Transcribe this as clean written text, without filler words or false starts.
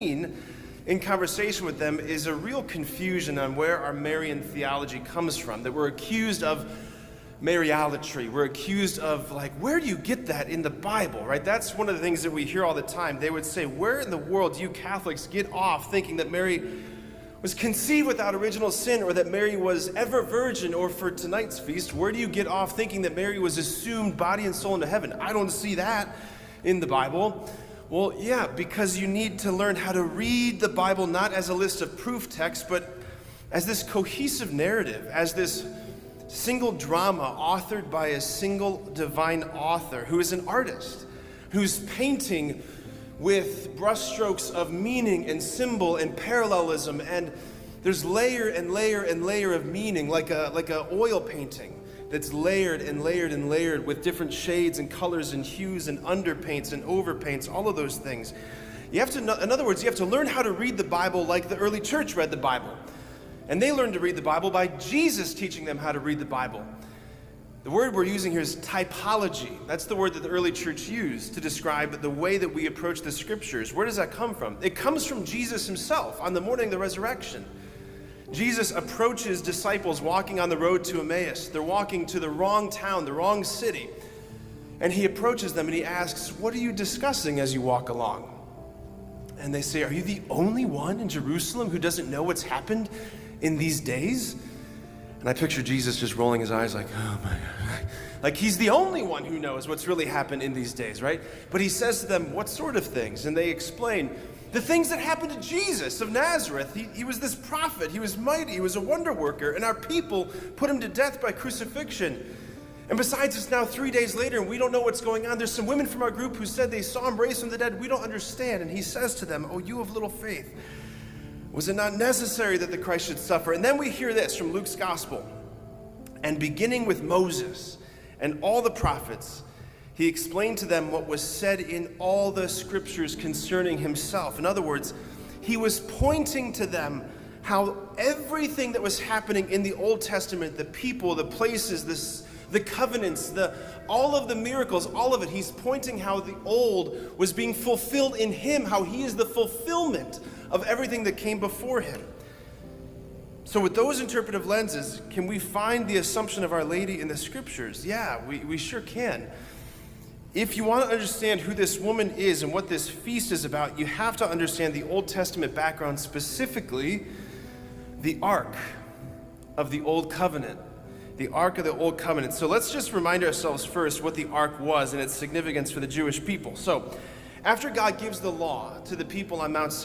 in conversation with them is a real confusion on where our Marian theology comes from, that we're accused of Mariolatry. We're accused of, where do you get that in the Bible, right? That's one of the things that we hear all the time. They would say, where in the world do you Catholics get off thinking that Mary was conceived without original sin, or that Mary was ever virgin, or for tonight's feast, where do you get off thinking that Mary was assumed body and soul into heaven? I don't see that in the Bible. Well, yeah, because you need to learn how to read the Bible not as a list of proof texts, but as this cohesive narrative, as this single drama authored by a single divine author who is an artist, who's painting with brushstrokes of meaning and symbol and parallelism, and there's layer and layer and layer of meaning, like a oil painting that's layered and layered and layered with different shades and colors and hues and underpaints and overpaints, all of those things. You have to, in other words, you have to learn how to read the Bible like the early church read the Bible. And they learned to read the Bible by Jesus teaching them how to read the Bible. The word we're using here is typology. That's the word that the early church used to describe the way that we approach the scriptures. Where does that come from? It comes from Jesus himself on the morning of the resurrection. Jesus approaches disciples walking on the road to Emmaus. They're walking to the wrong town, the wrong city. And he approaches them and he asks, what are you discussing as you walk along? And they say, are you the only one in Jerusalem who doesn't know what's happened in these days? And I picture Jesus just rolling his eyes like, oh my God. Like he's the only one who knows what's really happened in these days, right? But he says to them, what sort of things? And they explain the things that happened to Jesus of Nazareth. He was this prophet. He was mighty. He was a wonder worker. And our people put him to death by crucifixion. And besides, it's now 3 days later and we don't know what's going on. There's some women from our group who said they saw him raised from the dead. We don't understand. And he says to them, oh, you of little faith. Was it not necessary that the Christ should suffer? And then we hear this from Luke's gospel. And beginning with Moses and all the prophets, he explained to them what was said in all the scriptures concerning himself. In other words, he was pointing to them how everything that was happening in the Old Testament, the people, the places, the covenants, all of the miracles, all of it, he's pointing how the old was being fulfilled in him, how he is the fulfillment of everything that came before him. So with those interpretive lenses, can we find the Assumption of Our Lady in the scriptures? Yeah, we sure can. If you want to understand who this woman is and what this feast is about, you have to understand the Old Testament background, specifically the Ark of the Old Covenant. The Ark of the Old Covenant. So let's just remind ourselves first what the Ark was and its significance for the Jewish people. So after God gives the law to the people on Mount Sinai,